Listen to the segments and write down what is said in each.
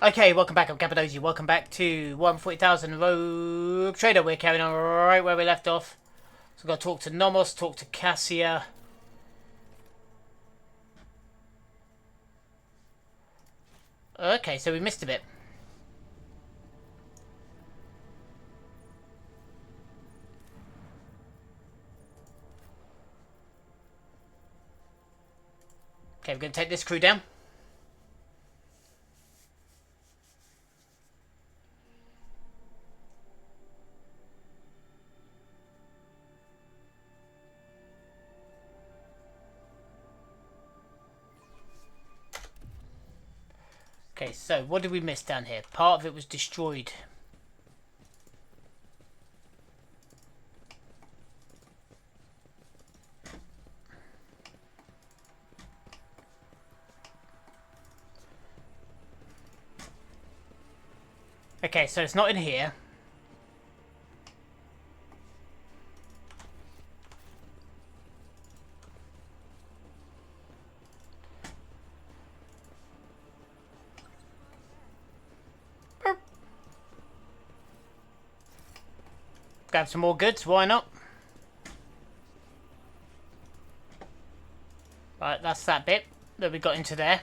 Okay, welcome back. I'm Cappadocia. Welcome back to 140,000 Rogue Trader. We're carrying on right where we left off. So we've got to talk to Nomos, talk to Cassia. Okay, so we missed a bit. Okay, we're going to take this crew down. Okay, so what did we miss down here? Part of it was destroyed. Okay, so it's not in here. Grab some more goods, why not? Right, that's that bit that we got into there.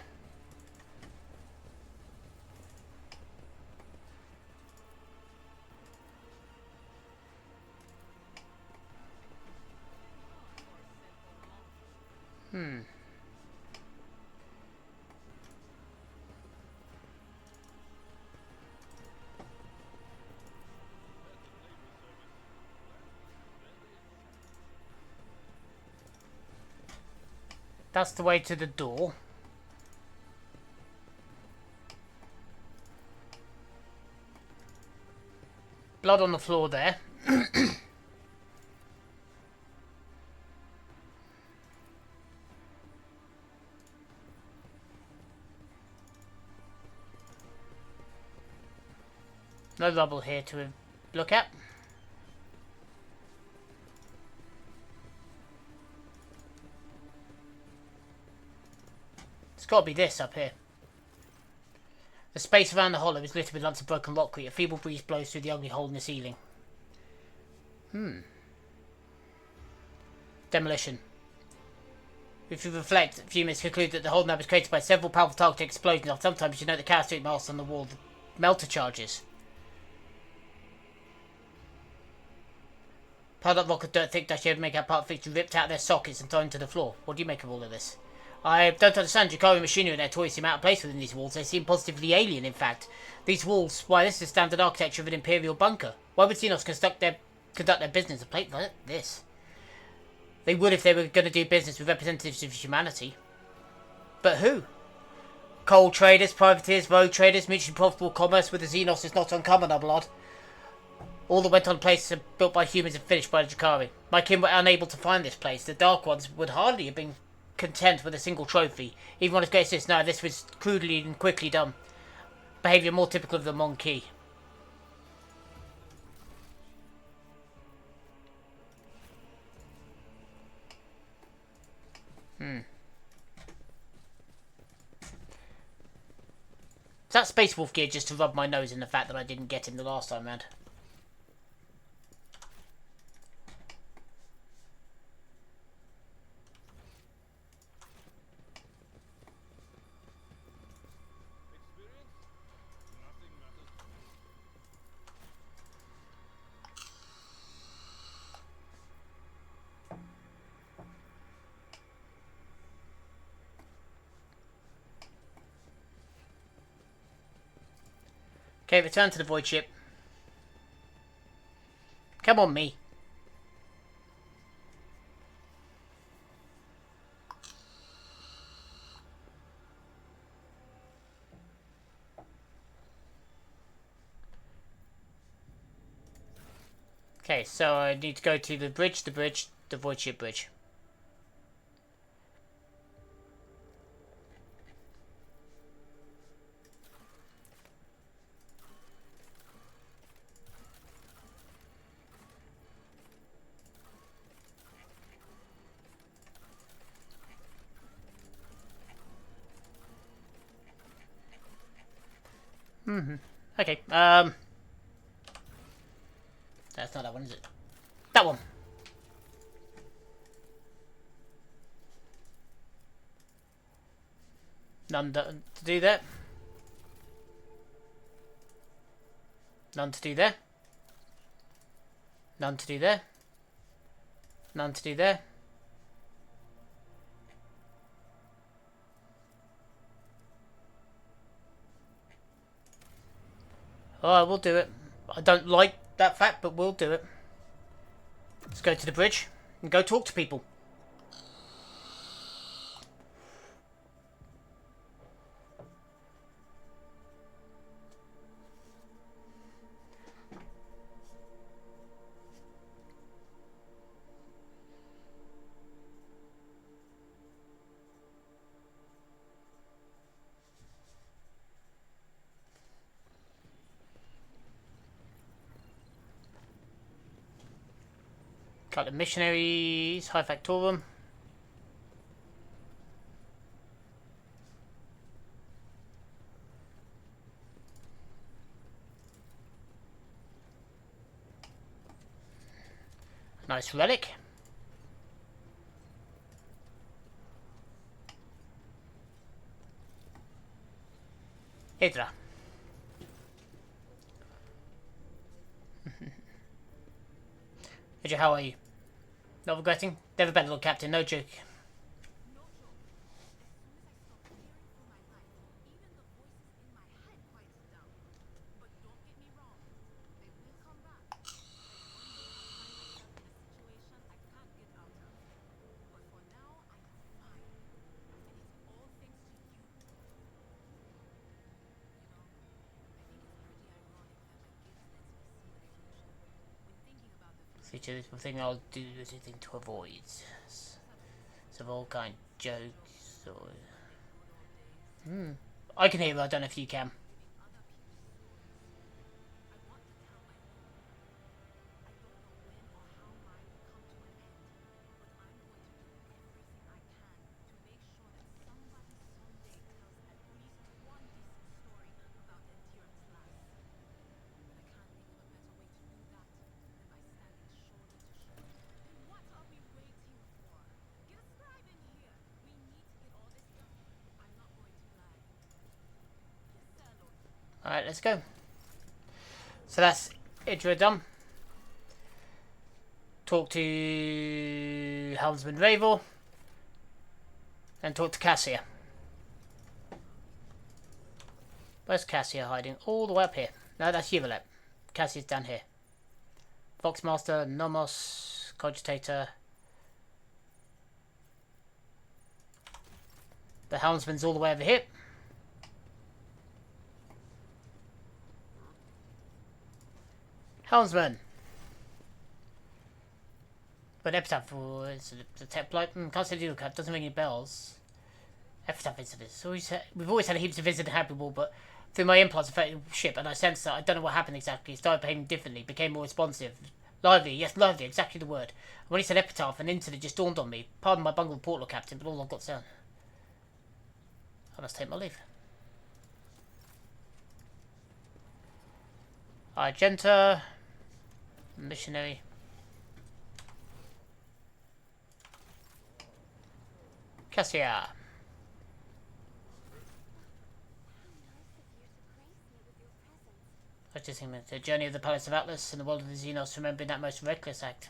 That's the way to the door. Blood on the floor there. No rubble here to look at. It's got to be this up here. The space around the hollow is littered with lumps of broken rockweed. A feeble breeze blows through the ugly hole in the ceiling. Demolition. If you reflect, viewers conclude that the whole map was created by several powerful targeted explosions. Sometimes you note the characteristic marks on the wall, the melter charges. Piled up rock of dirt thick dust you would make out part of fixtures ripped out of their sockets and thrown to the floor. What do you make of all of this? I don't understand Jakari machinery and their toys seem out of place within these walls. They seem positively alien, in fact. These walls, why, this is standard architecture of an Imperial bunker. Why would Xenos conduct their business a place like this? They would if they were going to do business with representatives of humanity. But who? Coal traders, privateers, road traders, mutually profitable commerce with the Xenos is not uncommon, our blood. All that went on places built by humans and finished by the Jakari. My kin were unable to find this place. The Dark Ones would hardly have been content with a single trophy. Even on his great assist, no, this was crudely and quickly done. Behaviour more typical of the Monkey. Is that Space Wolf gear just to rub my nose in the fact that I didn't get him the last time round? Okay, return to the void ship. Come on, me. Okay, so I need to go to the bridge, the void ship bridge. Okay. That's not that one, is it? That one. None to do there. None to do there. None to do there. None to do there. Oh, we'll do it. I don't like that fact, but we'll do it. Let's go to the bridge and go talk to people. Got the missionaries, High Factorum. Nice relic. Hydra. Hydra, how are you? Not regretting? Never better, Lord Captain, no joke. Feature this one thing I'll do anything to avoid. Some all kind jokes or I can hear, but I don't know if you can. Alright, let's go. So that's Idra done. Talk to Helmsman Ravel. And talk to Cassia. Where's Cassia hiding? All the way up here. No, that's Yuvalep. Cassia's down here. Foxmaster, Nomos, Cogitator. The Helmsman's all the way over here. Helmsman. But Epitaph was the tech blight. Can't say the cut. Doesn't ring any bells. Epitaph visitors. So we've always had heaps of visitors habitable, but through my implants affected ship, and I sensed that I don't know what happened exactly. It started behaving differently, became more responsive, lively. Yes, lively. Exactly the word. And when he said Epitaph, an incident just dawned on me. Pardon my bungled port, Lord Captain, but all I've got to say, I must take my leave. Argenta. Missionary. Cassia. I just think that the journey of the Palace of Atlas and the world of the Xenos, remembering that most reckless act.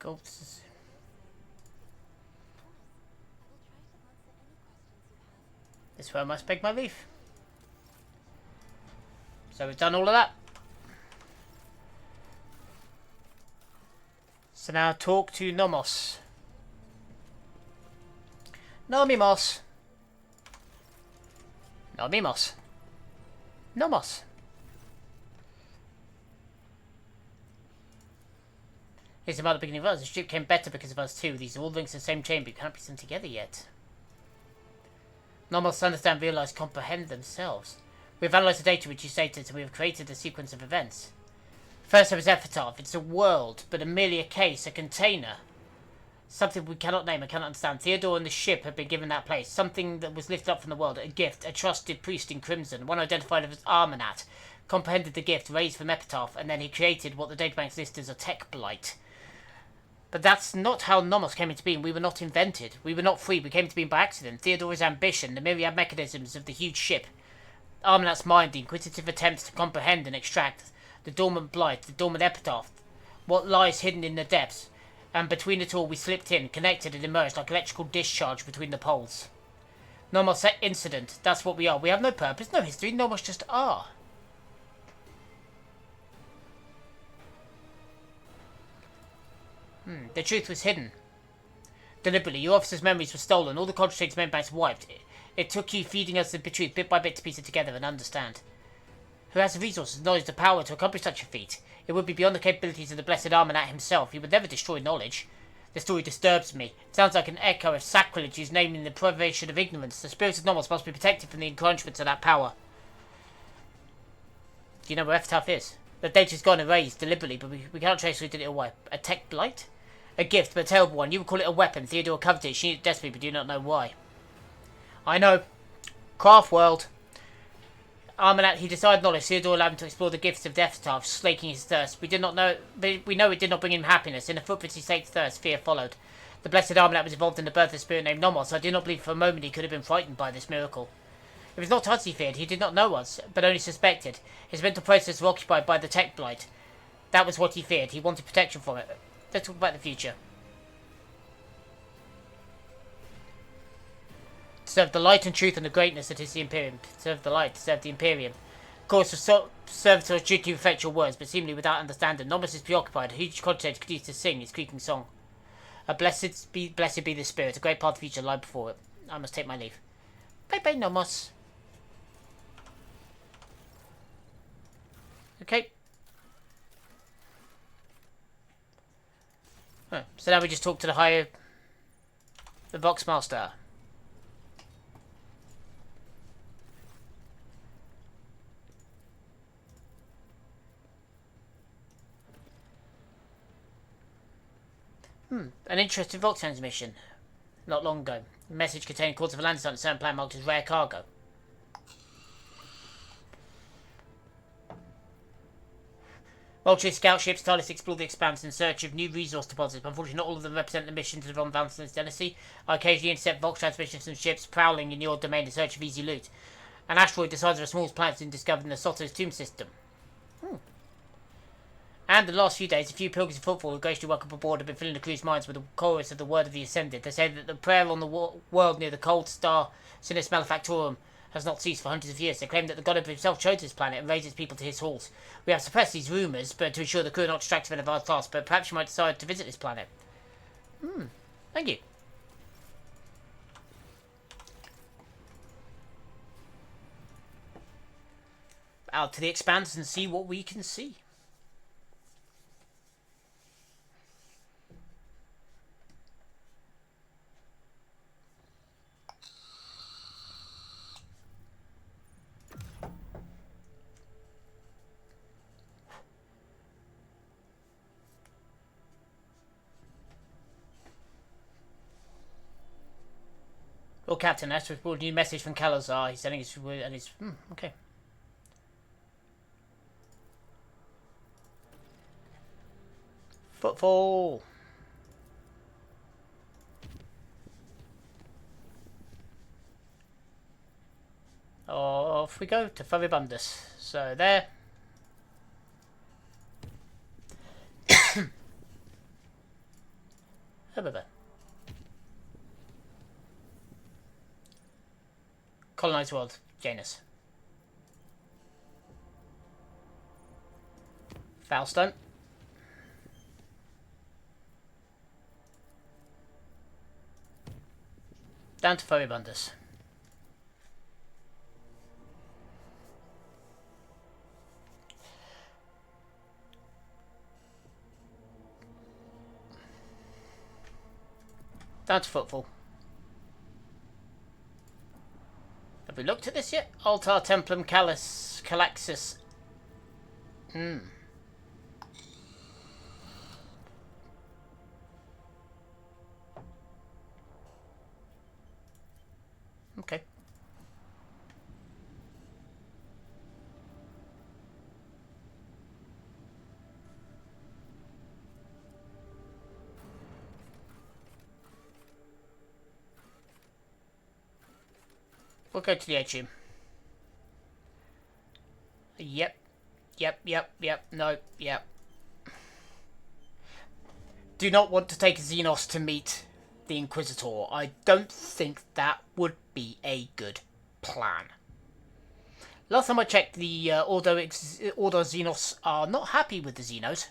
Ghosts. This is where I must beg my leave. So we've done all of that. So now talk to Nomos. Nomimos. No mimos. Nomos. It's about the beginning of us. The ship came better because of us too. These are all links to the same chain, but cannot be sent together yet. Normals understand, realize, comprehend themselves. We have analysed the data which you stated, and we have created a sequence of events. First there was Epitaph. It's a world, but merely a case, a container. Something we cannot name, I cannot understand. Theodore and the ship had been given that place. Something that was lifted up from the world, a gift, a trusted priest in crimson, one identified as Armanat, comprehended the gift, raised from Epitaph, and then he created what the databanks list as a tech blight. But that's not how Nomos came into being. We were not invented. We were not free. We came to being by accident. Theodore's ambition, the myriad mechanisms of the huge ship. Armanat's mind, the inquisitive attempts to comprehend and extract the dormant blight, the dormant epitaph, what lies hidden in the depths. And between it all we slipped in, connected and emerged like electrical discharge between the poles. Nomos incident, that's what we are. We have no purpose, no history, Nomos just are. The truth was hidden. Deliberately, your officer's memories were stolen, all the concentrated memory banks wiped. It took you feeding us the truth bit by bit to piece it together and understand. Who has the resources, knowledge, the power to accomplish such a feat? It would be beyond the capabilities of the blessed Armanat himself. He would never destroy knowledge. The story disturbs me. It sounds like an echo of sacrilege used naming the privation of ignorance. The spirits of Nomos must be protected from the encroachments of that power. Do you know where Epitaph is? The data's gone erased deliberately, but we cannot trace who did it away. A tech blight? A gift, but a terrible one. You would call it a weapon. Theodore coveted it. She needed it desperately, but do not know why. I know. Craft world. Armanat, he desired knowledge. Theodore allowed him to explore the gifts of Epitaph, slaking his thirst. We did not know, but we know it did not bring him happiness. In the footprints he slaked thirst, fear followed. The blessed Armanat was involved in the birth of a spirit named Nomos. I do not believe for a moment he could have been frightened by this miracle. It was not us he feared. He did not know us, but only suspected. His mental processes were occupied by the tech blight. That was what he feared. He wanted protection from it. Let's talk about the future. To serve the light and truth and the greatness that is the Imperium. To serve the light, to serve the Imperium. Of course, the servitor's duty to reflect your words, but seemingly without understanding. Nomos is preoccupied. A huge content could use to sing his creaking song. Blessed be the spirit. A great part of the future lie before it. I must take my leave. Bye bye, Nomos. Okay. So now we just talk to the Voxmaster. An interesting Vox transmission. Not long ago. The message contained records of a landing site on a certain planet marked as rare cargo. Vulture scout ships tirelessly explore the expanse in search of new resource deposits, but unfortunately not all of them represent the mission to the Von Valenson's dynasty. I occasionally intercept Vox transmissions from ships prowling in your domain in search of easy loot. An asteroid the size of a small planet has been discovered in the Soto's tomb system. And in the last few days, a few pilgrims of footfall who graciously welcome aboard have been filling the crew's minds with the chorus of the word of the Ascended. They say that the prayer on the world near the cold star Sinus Malefactorum has not ceased for hundreds of years. They claim that the god himself chose this planet and raised its people to his halls. We have suppressed these rumours, but to ensure the crew are not distracted from an advanced task, but perhaps you might decide to visit this planet. Thank you. Out to the expanse and see what we can see. Oh, Captain, that's a new message from Calazar. He's sending his and his. Okay. Footfall. Off we go to Furibundus. So there. Over. Colonized world, Janus. Falstone. Down to Furibundus. Down to footfall. Have we looked at this yet? Altar Templum Calaxus. Okay. We'll go to the atrium. Yep. No, yep. Do not want to take Xenos to meet the Inquisitor. I don't think that would be a good plan. Last time I checked, the Ordo Xenos are not happy with the Xenos.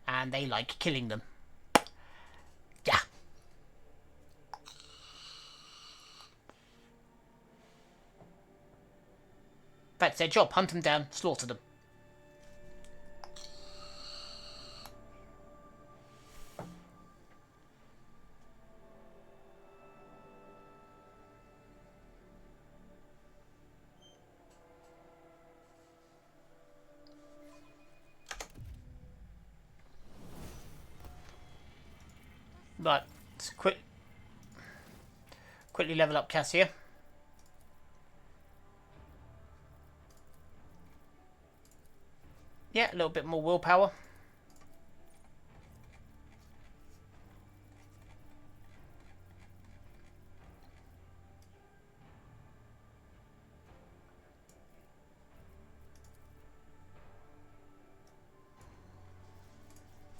And they like killing them. Yeah. That's their job. Hunt them down, slaughter them. Right, let's quickly level up Cassia. Yeah, a little bit more willpower.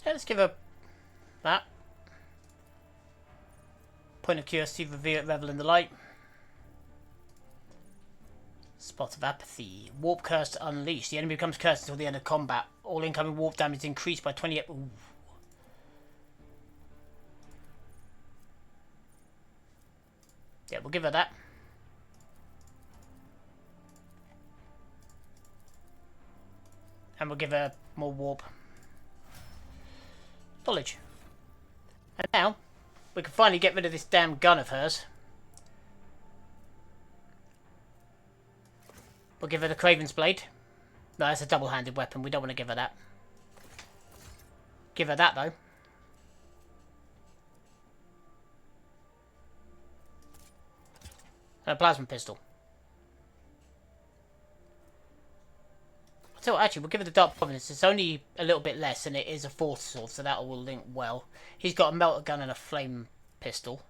Yeah, let's give her that. Point of curiosity, revel in the light. Spot of apathy. Warp curse unleashed. The enemy becomes cursed until the end of combat. All incoming warp damage is increased by 28. Ooh. Yeah, we'll give her that. And we'll give her more warp. Knowledge. And now, we can finally get rid of this damn gun of hers. We'll give her the Craven's Blade. No, that's a double-handed weapon. We don't want to give her that. Give her that, though. And a plasma pistol. So actually, we'll give her the Dark Providence. It's only a little bit less, and it is a force sword, so that will link well. He's got a melter gun and a flame pistol.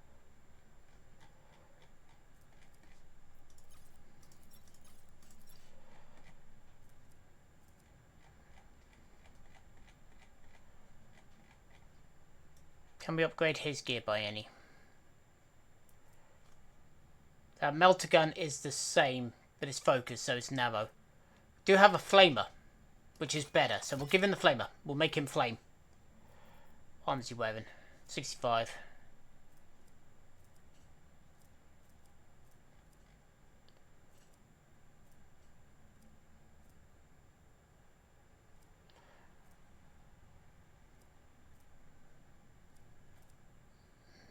Can we upgrade his gear by any? Melter gun is the same, but it's focused, so it's narrow. Do have a flamer, which is better, so we'll give him the flamer. We'll make him flame. What armor is he wearing? 65.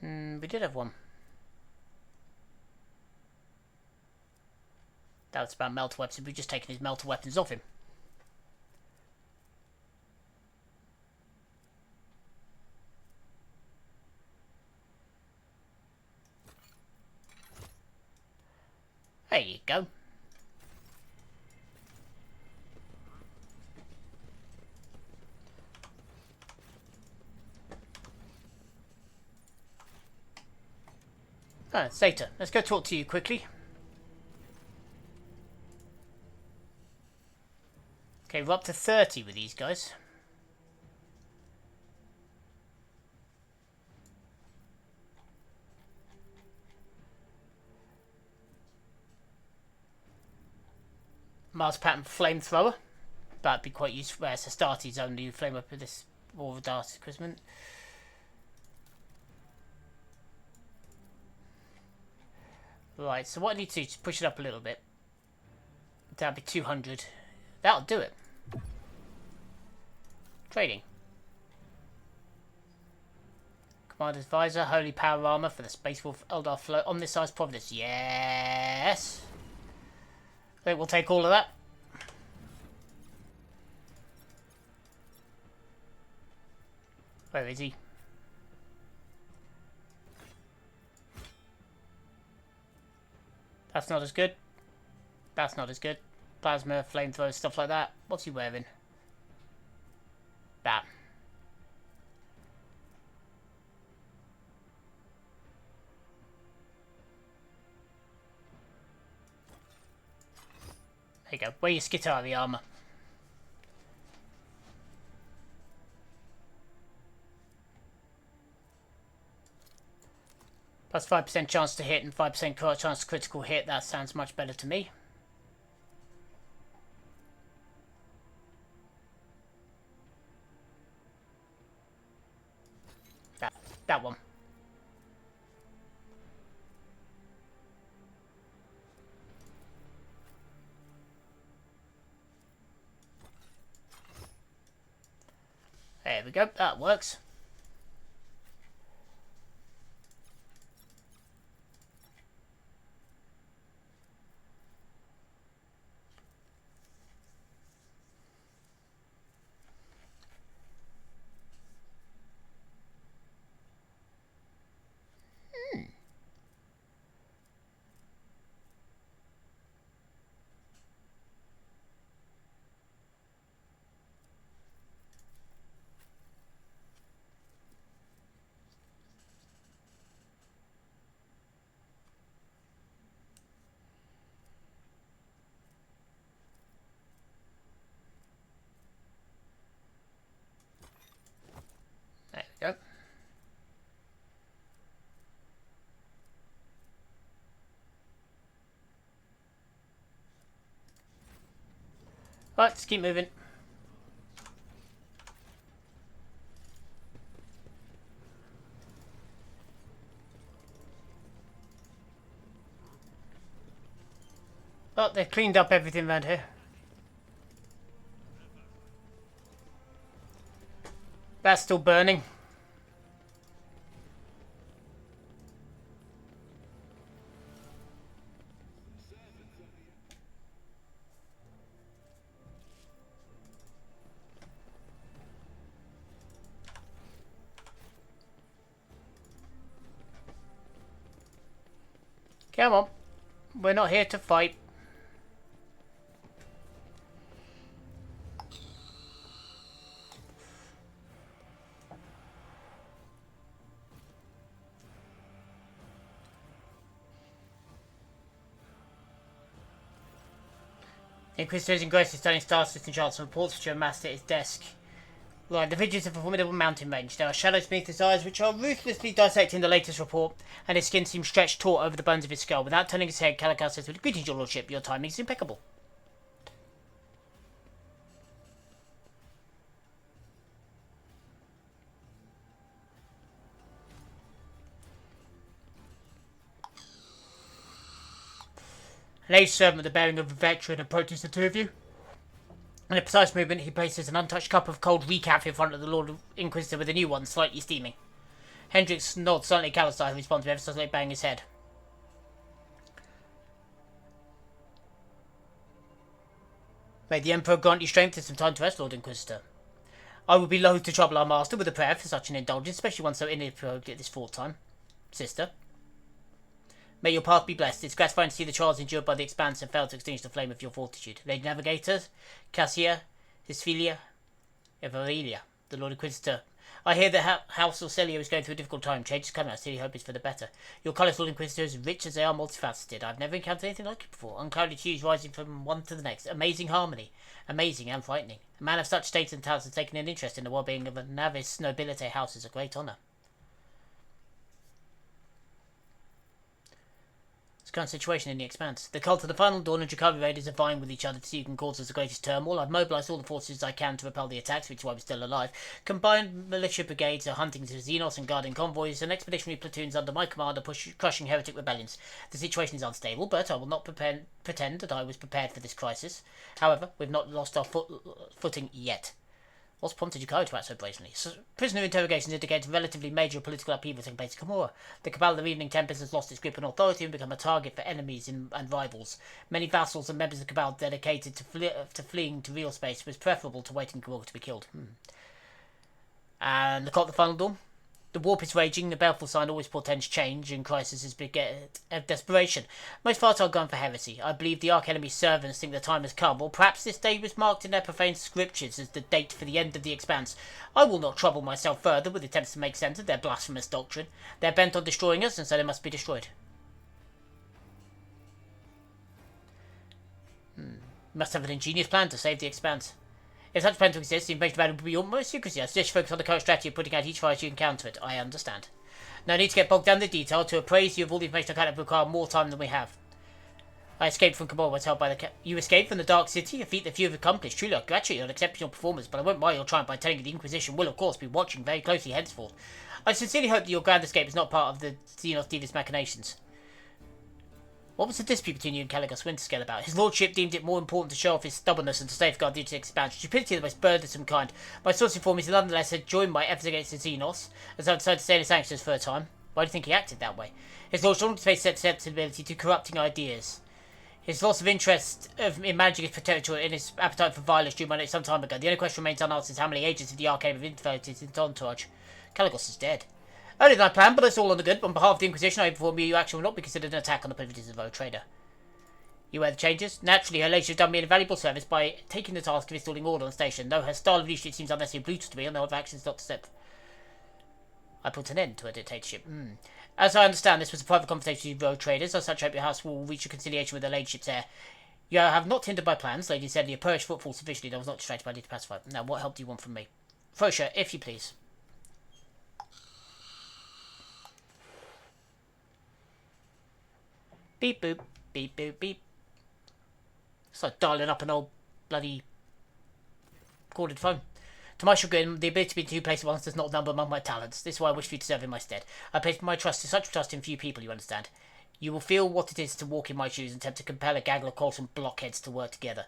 We did have one. That was about melter weapons. We've just taken his melter weapons off him. There you go. Zeta, let's go talk to you quickly. Okay, we're up to 30 with these guys. Mars pattern flamethrower. That'd be quite useful. It's a starting zone. You flame up with this War of Darts equipment. Right, so what I need to do is push it up a little bit. That'd be 200. That'll do it. Trading. Commander's Visor, Holy Power Armor for the Space Wolf Eldar Float, Omniscience Providence. Yes! I think we'll take all of that. Where is he? That's not as good. That's not as good. Plasma, flamethrower, stuff like that. What's he wearing? That. There you go. Wear your Skitari armor. Plus 5% chance to hit and 5% chance to critical hit. That sounds much better to me. That one. There we go. That works. There we go. Right, let's keep moving. Oh, they've cleaned up everything around here. That's still burning. Come on. We're not here to fight. Inquisitor is engrossed in studying star system charts and reports which are amassed at his desk. Right, the figures of a formidable mountain range. There are shadows beneath his eyes which are ruthlessly dissecting the latest report, and his skin seems stretched taut over the bones of his skull. Without turning his head, Calicar says, "Greetings, your lordship. Your timing is impeccable." An aged servant with the bearing of a veteran approaches the two of you. In a precise movement, he places an untouched cup of cold recap in front of the Lord Inquisitor with a new one, slightly steaming. Hendrix nods slightly at Calisar, who responds with ever so slightly banging his head. May the Emperor grant you strength and some time to rest, Lord Inquisitor. I would be loath to trouble our master with a prayer for such an indulgence, especially one so inappropriate at this fraught time. Sister. May your path be blessed. It's gratifying to see the trials endured by the Expanse and fail to extinguish the flame of your fortitude. Lady Navigator, Cassia, Hisphilia, Everelia, the Lord Inquisitor. I hear that House Orcelio is going through a difficult time. Change is coming. I still hope it's for the better. Your colours, Lord Inquisitor, as rich as they are multifaceted. I've never encountered anything like it before. Unclouded hues rising from one to the next. Amazing harmony. Amazing and frightening. A man of such status and talents has taken an interest in the well-being of a Navis nobility house is a great honour. Current situation in the Expanse. The cult of the Final Dawn and Jakari raiders are vying with each other to see who can cause us the greatest turmoil. I've mobilised all the forces I can to repel the attacks, which is why we're still alive. Combined militia brigades are hunting to Xenos and guarding convoys, and expeditionary platoons under my command are crushing heretic rebellions. The situation is unstable, but I will not pretend that I was prepared for this crisis. However, we've not lost our footing yet. What's prompted Yukari to act so brazenly? Prisoner interrogations indicate relatively major political upheaval taking place in Kimura. The Cabal of the Evening Tempest has lost its grip on authority and become a target for enemies and rivals. Many vassals and members of the Cabal dedicated to fleeing to real space. It was preferable to waiting in Kimura to be killed. And the Cult of the Final Dawn? The warp is raging, the baleful sign always portends change, and crisis beget desperation. Most far are gone for heresy. I believe the arch-enemy's servants think the time has come, or perhaps this day was marked in their profane scriptures as the date for the end of the expanse. I will not trouble myself further with attempts to make sense of their blasphemous doctrine. They are bent on destroying us, and so they must be destroyed. You must have an ingenious plan to save the expanse. If such plan to exist, the invasion battle would be almost secrecy. I suggest focus on the current strategy of putting out each fight you encounter it. I understand. No need to get bogged down in the detail. To appraise you of all the information I can require more time than we have. I escaped from Kabul, was held by the You escaped from the Dark City, a feat that few have accomplished. Truly, I congratulate you on exceptional performance, but I won't mar your triumph by telling you the Inquisition will, of course, be watching very closely henceforth. I sincerely hope that your grand escape is not part of the Xenos Devious machinations. What was the dispute between you and Caligos Winterscale about? His lordship deemed it more important to show off his stubbornness and to safeguard the expansion. Stupidity of the most burdensome kind. My source informed me he nonetheless had joined my efforts against the Xenos, as I decided to stay in his sanctions for a time. Why do you think he acted that way? His lordship only faced susceptibility to corrupting ideas. His loss of interest in managing his territory and his appetite for violence drew my note some time ago. The only question remains unanswered is how many agents of the Arcane have infiltrated his entourage. Caligos is dead. Earlier than I planned, but it's all on the good. On behalf of the Inquisition, I inform you your action will not be considered an attack on the privileges of a trader. You aware of the changes? Naturally, her ladyship has done me an invaluable service by taking the task of installing order on the station, though her style of leadership seems unnecessarily brutal to me, and her actions not to step. I put an end to her dictatorship. As I understand, this was a private conversation with road traders. As such, I hope your house will reach a conciliation with her ladyship's heir. You have not hindered by plans. Lady said the approached footfall sufficiently. I was not distracted by need to pacify. Now, what help do you want from me? Frosha, if you please. Beep boop, beep boop, beep. It's like dialing up an old bloody corded phone. To my chagrin, the ability to be in two places at once does not number among my talents. This is why I wish for you to serve in my stead. I place my trust, such trust in few people, you understand. You will feel what it is to walk in my shoes and attempt to compel a gaggle of quarrelsome blockheads to work together.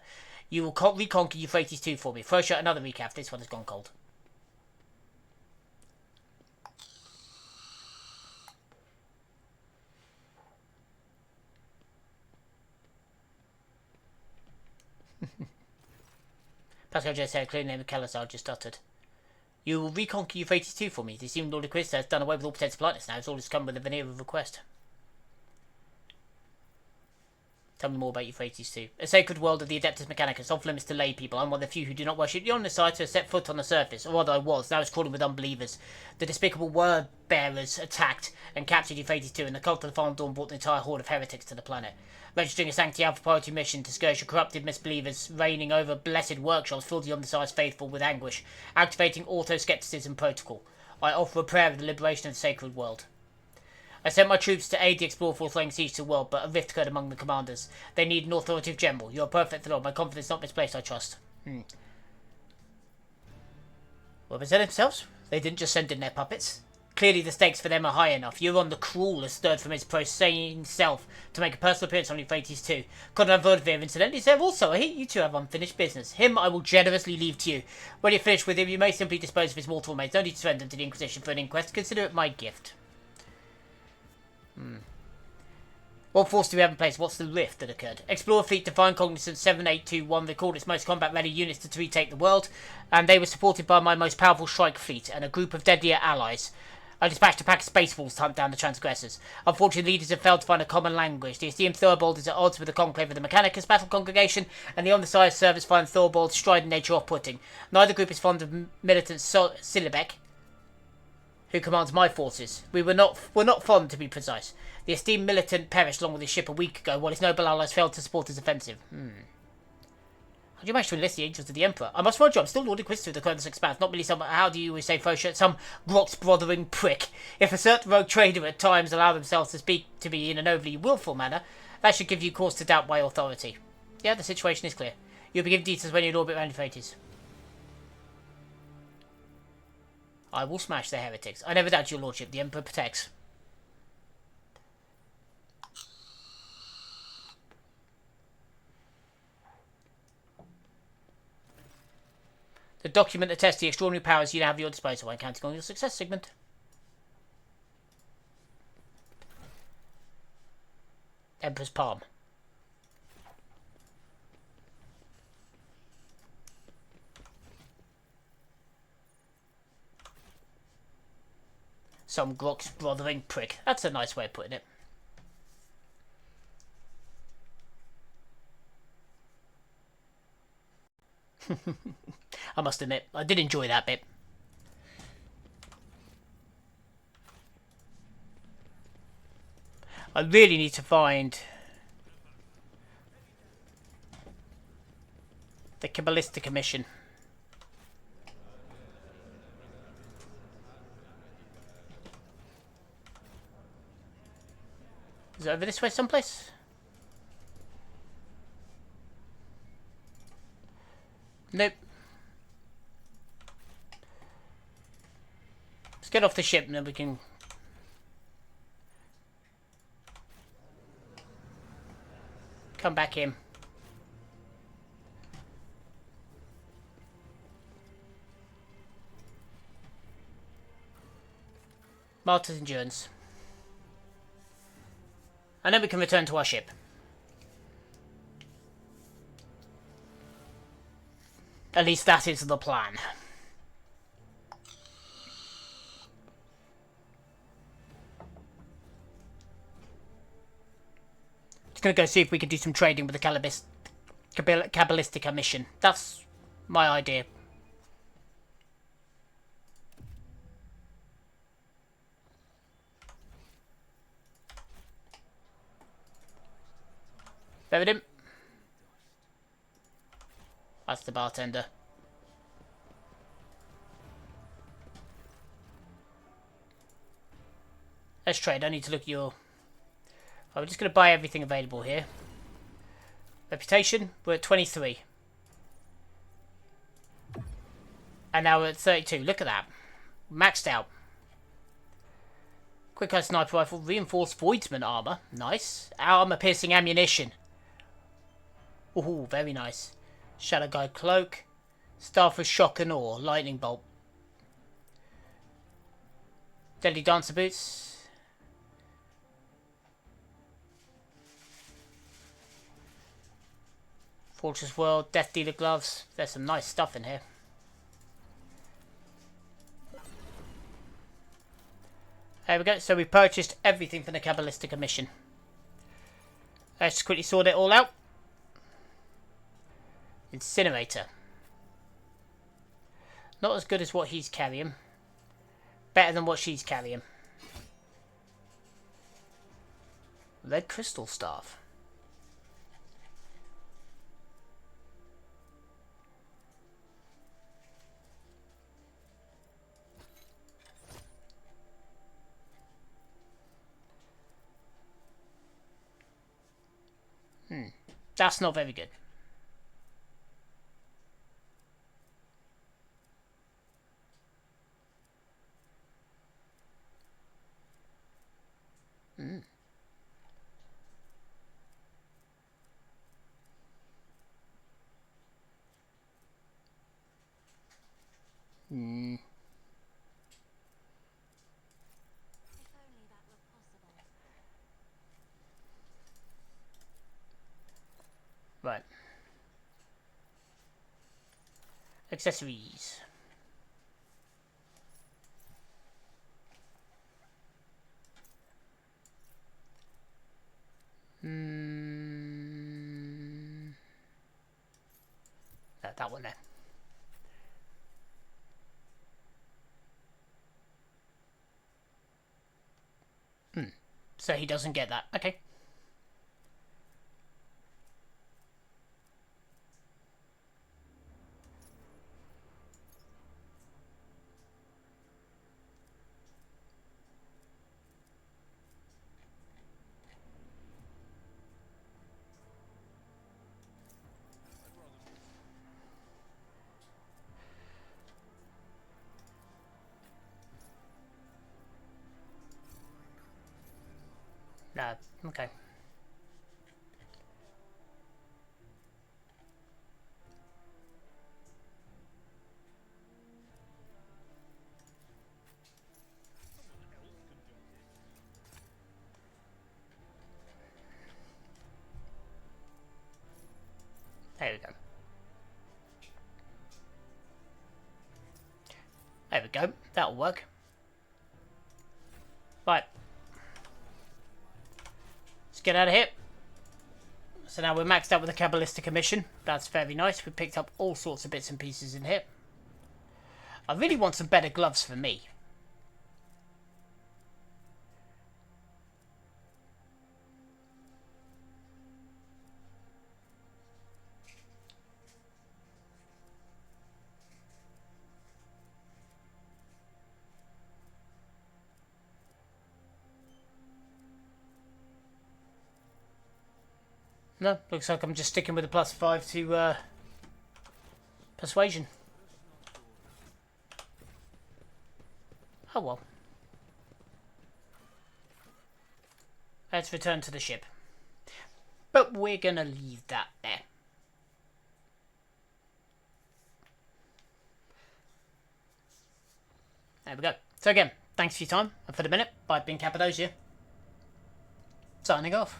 You will reconquer Euphrates 2 for me. First shot, another recap. This one has gone cold. Pascal just said a clear name of Commissar just uttered. You will reconquer Euphrates 2 for me. The esteemed Lord Inquisitor has done away with all pretense of politeness now. It's all has come with a veneer of request. Tell me more about Euphrates 2. A sacred world of the Adeptus Mechanicus, off limits to lay people. I'm one of the few who do not worship the honest side to have set foot on the surface. Or rather I was, now it's crawling with unbelievers. The despicable word bearers attacked and captured Euphrates 2, and the cult of the Final Dawn brought the entire horde of heretics to the planet. Registering a Sancti Alpha priority mission to scourge the corrupted misbelievers, reigning over blessed workshops filled the undersized faithful with anguish, activating auto-skepticism protocol. I offer a prayer of the liberation of the sacred world. I sent my troops to aid the Explorer Force laying siege to the world, but a rift occurred among the commanders. They need an authoritative general. You are perfect for the Lord. My confidence not misplaced, I trust. Well, present themselves? They didn't just send in their puppets. Clearly the stakes for them are high enough. Euron the Cruel has stirred from his profane self to make a personal appearance on Euphrates 2. Conrad Vodvir incidentally said also, you two have unfinished business. Him I will generously leave to you. When you're finished with him, you may simply dispose of his mortal remains. No need to send them to the Inquisition for an inquest. Consider it my gift. What force do we have in place? What's the rift that occurred? Explorer Fleet Divine Cognizance 7821 recalled its most combat-ready units to retake the world, and they were supported by my most powerful strike fleet and a group of deadlier allies. I dispatched a pack of space wolves to hunt down the transgressors. Unfortunately, leaders have failed to find a common language. The esteemed Thorbold is at odds with the conclave of the Mechanicus Battle Congregation, and the undersized servants find Thorbold's strident nature off-putting. Neither group is fond of militant Silibek, who commands my forces. We're not fond, to be precise. The esteemed militant perished along with his ship a week ago, while his noble allies failed to support his offensive. How do you manage to enlist the agents of the Emperor? I must warn you, I'm still Lord Inquisitor of the Cronus Expanse, not merely some, how do you say, Frosha, some Grox-brothering prick. If a certain rogue trader at times allow themselves to speak to me in an overly willful manner, that should give you cause to doubt my authority. Yeah, the situation is clear. You'll be given details when you're in orbit around Euphrates. I will smash the heretics. I never doubt your lordship. The Emperor protects. The document attests the extraordinary powers you now have at your disposal. I'm counting on your success, Sigmund. Emperor's Palm. Some Grox bothering prick. That's a nice way of putting it. I must admit, I did enjoy that bit. I really need to find the Kabbalistic mission. Is it over this way someplace? Nope. Let's get off the ship and then we can... come back in. Martyr's Endurance. And then we can return to our ship. At least that is the plan. Just gonna go see if we can do some trading with the Kabbalistica mission. That's my idea. Buried him. That's the bartender. Let's trade. I need to look at your... Oh, we're just going to buy everything available here. Reputation, we're at 23. And now we're at 32. Look at that. Maxed out. Quick eye sniper rifle, reinforced voidsman armor. Nice. Armor piercing ammunition. Ooh, very nice. Shadow Guide cloak. Staff of shock and awe. Lightning bolt. Deadly dancer boots. Fortress World. Death Dealer gloves. There's some nice stuff in here. There we go. So we purchased everything from the Kabbalistica mission. Let's quickly sort it all out. Incinerator. Not as good as what he's carrying. Better than what she's carrying. Red crystal staff. That's not very good. Right. Accessories. That one there. So he doesn't get that. Okay. No, okay. There we go. There we go. That'll work. Right. Let's get out of here. So now we're maxed out with the Kabbalistic mission. That's very nice. We picked up all sorts of bits and pieces in here. I really want some better gloves for me. No, looks like I'm just sticking with the +5 to persuasion. Oh well. Let's return to the ship. But we're gonna leave that there. There we go. So again, thanks for your time, and for the minute, I've been Cappadocia. Signing off.